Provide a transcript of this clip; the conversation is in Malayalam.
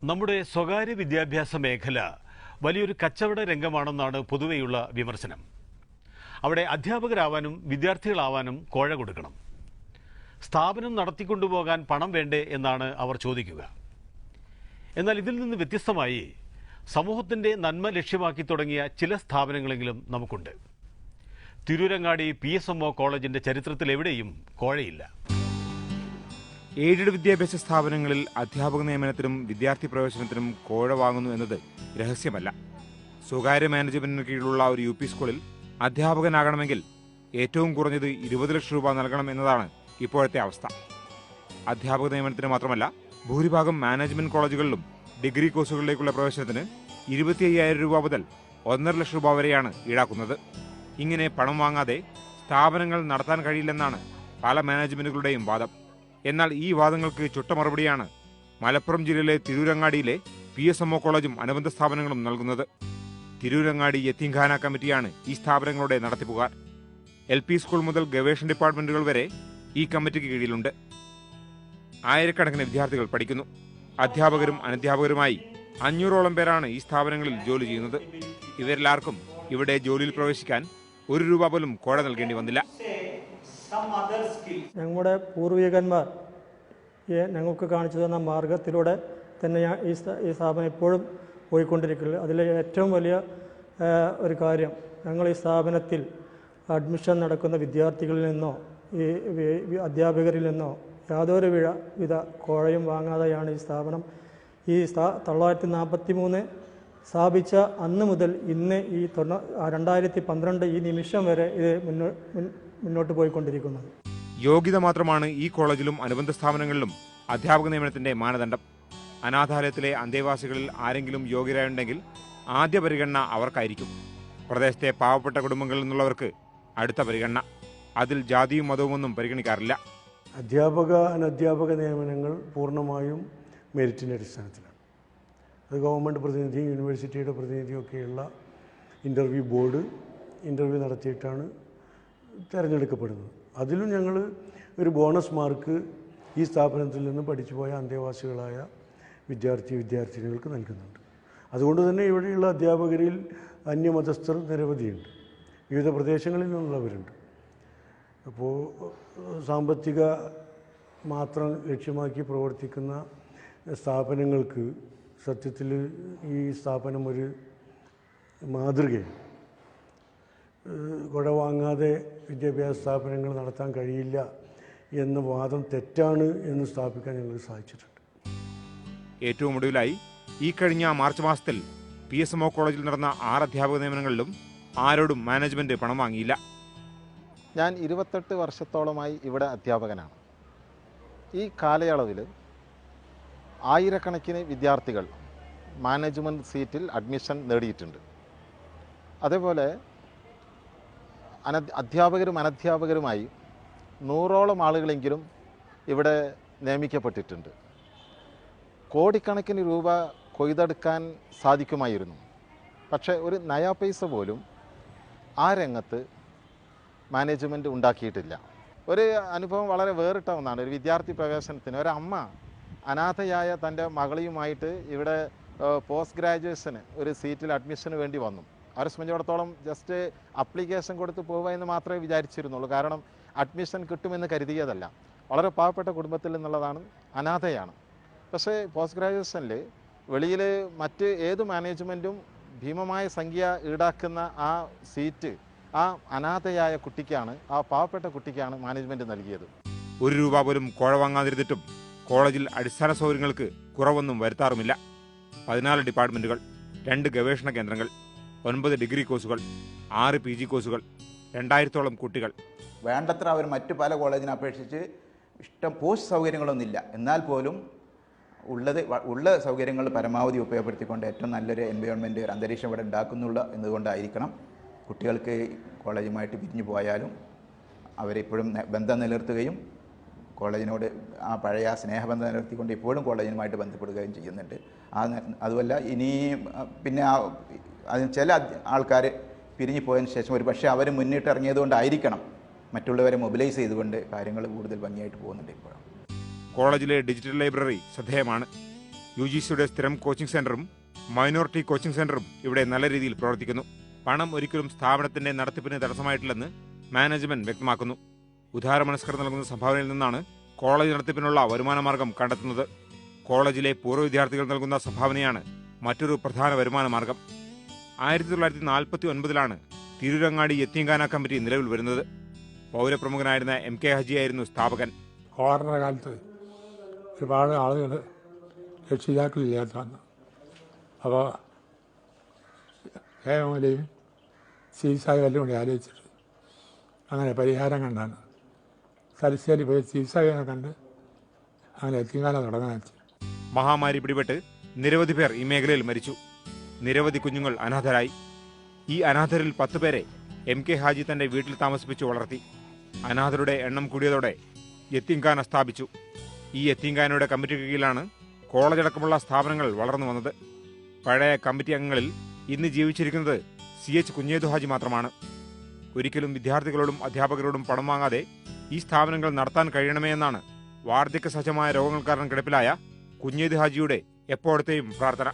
നമ്മുടെ സ്വകാര്യ വിദ്യാഭ്യാസ മേഖല വലിയൊരു കച്ചവട രംഗമാണെന്നാണ് പൊതുവെയുള്ള വിമർശനം. അവിടെ അധ്യാപകരാവാനും വിദ്യാർത്ഥികളാവാനും കോഴ കൊടുക്കണം. സ്ഥാപനം നടത്തിക്കൊണ്ടുപോകാൻ പണം വേണ്ടേ എന്നാണ് അവർ ചോദിക്കുക. എന്നാൽ ഇതിൽ നിന്ന് വ്യത്യസ്തമായി സമൂഹത്തിൻ്റെ നന്മ ലക്ഷ്യമാക്കി തുടങ്ങിയ ചില സ്ഥാപനങ്ങളെങ്കിലും നമുക്കുണ്ട്. തിരൂരങ്ങാടി PSMO കോളേജിൻ്റെ ചരിത്രത്തിൽ എവിടെയും കോഴയില്ല. എയ്ഡഡ് വിദ്യാഭ്യാസ സ്ഥാപനങ്ങളിൽ അധ്യാപക നിയമനത്തിനും വിദ്യാർത്ഥി പ്രവേശനത്തിനും കോഴ വാങ്ങുന്നു എന്നത് രഹസ്യമല്ല. സ്വകാര്യ മാനേജ്മെന്റിന് കീഴിലുള്ള ഒരു UP സ്കൂളിൽ അധ്യാപകനാകണമെങ്കിൽ ഏറ്റവും കുറഞ്ഞത് 20 ലക്ഷം രൂപ നൽകണം എന്നതാണ് ഇപ്പോഴത്തെ അവസ്ഥ. അധ്യാപക നിയമനത്തിന് മാത്രമല്ല, ഭൂരിഭാഗം മാനേജ്മെന്റ് കോളേജുകളിലും ഡിഗ്രി കോഴ്സുകളിലേക്കുള്ള പ്രവേശനത്തിന് 25,000 രൂപ മുതൽ 1.5 ലക്ഷം രൂപ വരെയാണ് ഈടാക്കുന്നത്. ഇങ്ങനെ പണം വാങ്ങാതെ സ്ഥാപനങ്ങൾ നടത്താൻ കഴിയില്ലെന്നാണ് പല മാനേജ്മെന്റുകളുടെയും വാദം. എന്നാൽ ഈ വാദങ്ങൾക്ക് ചുട്ട മറുപടിയാണ് മലപ്പുറം ജില്ലയിലെ തിരൂരങ്ങാടിയിലെ PSMO കോളേജും അനുബന്ധ സ്ഥാപനങ്ങളും നൽകുന്നത്. തിരൂരങ്ങാടി യത്തീംഖാന കമ്മിറ്റിയാണ് ഈ സ്ഥാപനങ്ങളുടെ നടത്തിപ്പുകാർ. LP സ്കൂൾ മുതൽ ഗവേഷണ ഡിപ്പാർട്ട്മെന്റുകൾ വരെ ഈ കമ്മിറ്റിക്ക് കീഴിലുണ്ട്. ആയിരക്കണക്കിന് വിദ്യാർത്ഥികൾ പഠിക്കുന്നു. അധ്യാപകരും അനധ്യാപകരുമായി 500ഓളം പേരാണ് ഈ സ്ഥാപനങ്ങളിൽ ജോലി ചെയ്യുന്നത്. ഇവരെല്ലാവർക്കും ഇവിടെ ജോലിയിൽ പ്രവേശിക്കാൻ 1 രൂപ പോലും കോഴ നൽകേണ്ടി വന്നില്ല. ഞങ്ങളുടെ പൂർവികന്മാർ ഞങ്ങൾക്ക് കാണിച്ചു തന്ന മാർഗത്തിലൂടെ തന്നെ ഈ സ്ഥാപനം ഇപ്പോഴും പോയിക്കൊണ്ടിരിക്കുന്നത്. അതിലെ ഏറ്റവും വലിയ ഒരു കാര്യം, ഞങ്ങൾ ഈ സ്ഥാപനത്തിൽ അഡ്മിഷൻ നടക്കുന്ന വിദ്യാർത്ഥികളിൽ നിന്നോ ഈ അധ്യാപകരിൽ നിന്നോ യാതൊരു വിധ കോഴയും വാങ്ങാതെയാണ് ഈ സ്ഥാപനം 1943 സ്ഥാപിച്ച അന്ന് മുതൽ ഇന്ന് ഈ 2012 ഈ നിമിഷം വരെ ഇത് മുന്നോട്ട് പോയിക്കൊണ്ടിരിക്കുന്നത്. യോഗ്യത മാത്രമാണ് ഈ കോളേജിലും അനുബന്ധ സ്ഥാപനങ്ങളിലും അധ്യാപക നിയമനത്തിന്റെ മാനദണ്ഡം. അനാഥാലയത്തിലെ അന്തേവാസികളിൽ ആരെങ്കിലും യോഗ്യരായുണ്ടെങ്കിൽ ആദ്യ പരിഗണന അവർക്കായിരിക്കും. പ്രദേശത്തെ പാവപ്പെട്ട കുടുംബങ്ങളിൽ നിന്നുള്ളവർക്ക് അടുത്ത പരിഗണന. അതിൽ ജാതിയും മതവുമൊന്നും പരിഗണിക്കാറില്ല. അധ്യാപക അനധ്യാപക നിയമനങ്ങൾ പൂർണ്ണമായും മെറിറ്റിൻ്റെ അടിസ്ഥാനത്തിലാണ്. അത് ഗവൺമെൻറ് പ്രതിനിധിയും യൂണിവേഴ്സിറ്റിയുടെ പ്രതിനിധിയൊക്കെയുള്ള ബോർഡ് ഇൻ്റർവ്യൂ നടത്തിയിട്ടാണ് തിരഞ്ഞെടുക്കപ്പെടുന്നത്. അതിലും ഞങ്ങൾ ഒരു ബോണസ് മാർക്ക് ഈ സ്ഥാപനത്തിൽ നിന്ന് പഠിച്ചുപോയ അന്തേവാസികളായ വിദ്യാർത്ഥിനികൾക്ക് നൽകുന്നുണ്ട്. അതുകൊണ്ട് തന്നെ ഇവിടെയുള്ള അധ്യാപകരിൽ അന്യമതസ്ഥർ നിരവധിയുണ്ട്. വിവിധ പ്രദേശങ്ങളിൽ നിന്നുള്ളവരുണ്ട്. അപ്പോൾ സാമ്പത്തിക മാത്രം ലക്ഷ്യമാക്കി പ്രവർത്തിക്കുന്ന സ്ഥാപനങ്ങൾക്ക് സത്യത്തിൽ ഈ സ്ഥാപനം ഒരു മാതൃകയാണ്. കുഴ വാങ്ങാതെ വിദ്യാഭ്യാസ സ്ഥാപനങ്ങൾ നടത്താൻ കഴിയില്ല എന്ന വാദം തെറ്റാണ് എന്ന് സ്ഥാപിക്കാൻ ഞങ്ങൾ സാധിച്ചിട്ടുണ്ട്. ഏറ്റവും ഒടുവിലായി ഈ കഴിഞ്ഞ മാർച്ച് മാസത്തിൽ PSMO കോളേജിൽ നടന്ന 6 അധ്യാപക നിയമനങ്ങളിലും ആരോടും മാനേജ്മെന്റ് പണം വാങ്ങിയില്ല. ഞാൻ 28 വർഷത്തോളമായി ഇവിടെ അധ്യാപകനാണ്. ഈ കാലയളവിൽ ആയിരക്കണക്കിന് വിദ്യാർത്ഥികൾ മാനേജ്മെൻറ്റ് സീറ്റിൽ അഡ്മിഷൻ നേടിയിട്ടുണ്ട്. അതേപോലെ അധ്യാപകരും അനധ്യാപകരുമായി 100ഓളം ആളുകളെങ്കിലും ഇവിടെ നിയമിക്കപ്പെട്ടിട്ടുണ്ട്. കോടിക്കണക്കിന് രൂപ കൊയ്തെടുക്കാൻ സാധിക്കുമായിരുന്നു. പക്ഷേ ഒരു നയാ പൈസ പോലും ആ രംഗത്ത് മാനേജ്മെൻറ്റ് ഉണ്ടാക്കിയിട്ടില്ല. ഒരു അനുഭവം വളരെ വേറിട്ട ഒന്നാണ്. ഒരു വിദ്യാർത്ഥി പ്രവേശനത്തിന് ഒരമ്മ അനാഥയായ തൻ്റെ മകളെയുമായിട്ട് ഇവിടെ പോസ്റ്റ് ഗ്രാജുവേഷന് ഒരു സീറ്റിൽ അഡ്മിഷന് വേണ്ടി വന്നു. അവരെ സംബന്ധിച്ചിടത്തോളം ജസ്റ്റ് അപ്ലിക്കേഷൻ കൊടുത്ത് പോവുക എന്ന് മാത്രമേ വിചാരിച്ചിരുന്നുള്ളൂ. കാരണം അഡ്മിഷൻ കിട്ടുമെന്ന് കരുതിയതല്ല. വളരെ പാവപ്പെട്ട കുടുംബത്തിൽ നിന്നുള്ളതാണ്, അനാഥയാണ്. പക്ഷേ പോസ്റ്റ് ഗ്രാജുവേഷനിൽ വെളിയിൽ മറ്റ് ഏത് മാനേജ്മെൻറ്റും ഭീമമായ സംഖ്യ ഈടാക്കുന്ന ആ സീറ്റ് ആ അനാഥയായ കുട്ടിക്കാണ്, ആ പാവപ്പെട്ട കുട്ടിക്കാണ് മാനേജ്മെൻറ്റ് നൽകിയത്. 1 രൂപ പോലും കോഴ വാങ്ങാതിരുന്നിട്ടും കോളേജിൽ അടിസ്ഥാന സൗകര്യങ്ങൾക്ക് കുറവൊന്നും വരുത്താറുമില്ല. 14 ഡിപ്പാർട്ട്മെന്റുകൾ, 2 ഗവേഷണ കേന്ദ്രങ്ങൾ, 9 ഡിഗ്രി കോഴ്സുകൾ, 6 PG കോഴ്സുകൾ, 2000ഓളം കുട്ടികൾ. വേണ്ടത്ര അവർ മറ്റു പല കോളേജിനെ അപേക്ഷിച്ച് ഇഷ്ടം പോസ്റ്റ് സൗകര്യങ്ങളൊന്നുമില്ല. എന്നാൽ പോലും ഉള്ള സൗകര്യങ്ങൾ പരമാവധി ഉപയോഗപ്പെടുത്തിക്കൊണ്ട് ഏറ്റവും നല്ലൊരു എൻവയോൺമെൻറ്റ്, ഒരു അന്തരീക്ഷം ഇവിടെ ഉണ്ടാക്കുന്നുള്ള എന്നതുകൊണ്ടായിരിക്കണം കുട്ടികൾക്ക് കോളേജുമായിട്ട് പിരിഞ്ഞു പോയാലും അവരിപ്പോഴും ബന്ധം നിലനിർത്തുകയും കോളേജിനോട് ആ പഴയ സ്നേഹബന്ധം നിലനിർത്തിക്കൊണ്ട് ഇപ്പോഴും കോളേജിനുമായിട്ട് ബന്ധപ്പെടുകയും ചെയ്യുന്നുണ്ട്. അതുമല്ല, ഇനി പിന്നെ അതിന് ചില ആൾക്കാർ പിരിഞ്ഞു പോയതിന് ശേഷം ഒരു പക്ഷേ അവർ മുന്നിട്ട് ഇറങ്ങിയതുകൊണ്ടായിരിക്കണം മറ്റുള്ളവരെ മൊബിലൈസ് ചെയ്തുകൊണ്ട് കാര്യങ്ങൾ കൂടുതൽ ഭംഗിയായിട്ട് പോകുന്നുണ്ട്. ഇപ്പോഴും കോളേജിലെ ഡിജിറ്റൽ ലൈബ്രറി ശ്രദ്ധേയമാണ്. UGCയുടെ സ്ഥിരം കോച്ചിംഗ് സെന്ററും മൈനോറിറ്റി കോച്ചിംഗ് സെന്ററും ഇവിടെ നല്ല രീതിയിൽ പ്രവർത്തിക്കുന്നു. പണം ഒരിക്കലും സ്ഥാപനത്തിന്റെ നടത്തിപ്പിന് തടസ്സമായിട്ടില്ലെന്ന് മാനേജ്മെന്റ് വ്യക്തമാക്കുന്നു. ഉദാരമനസ്കർ നൽകുന്ന സംഭാവനയിൽ നിന്നാണ് കോളേജ് നടത്തിപ്പിനുള്ള വരുമാനമാർഗം കണ്ടെത്തുന്നത്. കോളേജിലെ പൂർവ്വ വിദ്യാർത്ഥികൾ നൽകുന്ന സംഭാവനയാണ് മറ്റൊരു പ്രധാന വരുമാന മാർഗം. 1949 തിരൂരങ്ങാടി യത്തീംഖാന കമ്മിറ്റി നിലവിൽ വരുന്നത്. പൗരപ്രമുഖനായിരുന്ന MK ഹജിയായിരുന്നു സ്ഥാപകൻ. കോറോണ കാലത്ത് ഒരുപാട് ആളുകൾ രക്ഷിതാക്കളില്ലാത്തതാണ്. അപ്പോൾ ഏവമൂലയും ചികിത്സാ വല്ലതും കൂടി ആലോചിച്ചിട്ട് അങ്ങനെ പരിഹാരം കണ്ടാണ് തലശ്ശേരി പോയി ചികിത്സയെ കണ്ട് അങ്ങനെ യത്തീംഖാന തുടങ്ങാൻ വെച്ചു. മഹാമാരി പിടിപെട്ട് നിരവധി പേർ ഈ മേഖലയിൽ മരിച്ചു. നിരവധി കുഞ്ഞുങ്ങൾ അനാഥരായി. ഈ അനാഥരിൽ 10 പേരെ MK ഹാജി തന്റെ വീട്ടിൽ താമസിപ്പിച്ചു വളർത്തി. അനാഥരുടെ എണ്ണം കൂടിയതോടെ യത്തീംഖാന സ്ഥാപിച്ചു. ഈ യത്തീംഖാനയുടെ കമ്മിറ്റിക്ക് കീഴിലാണ് കോളേജ് അടക്കമുള്ള സ്ഥാപനങ്ങൾ വളർന്നു വന്നത്. പഴയ കമ്മിറ്റി അംഗങ്ങളിൽ ഇന്ന് ജീവിച്ചിരിക്കുന്നത് CH കുഞ്ഞേതു ഹാജി മാത്രമാണ്. ഒരിക്കലും വിദ്യാർത്ഥികളോടും അധ്യാപകരോടും പണം വാങ്ങാതെ ഈ സ്ഥാപനങ്ങൾ നടത്താൻ കഴിയണമേ എന്നാണ് വാർദ്ധക്യ സഹജമായ രോഗങ്ങൾ കാരണം കിടപ്പിലായ കുഞ്ഞേതു ഹാജിയുടെ എപ്പോഴത്തെയും പ്രാർത്ഥന.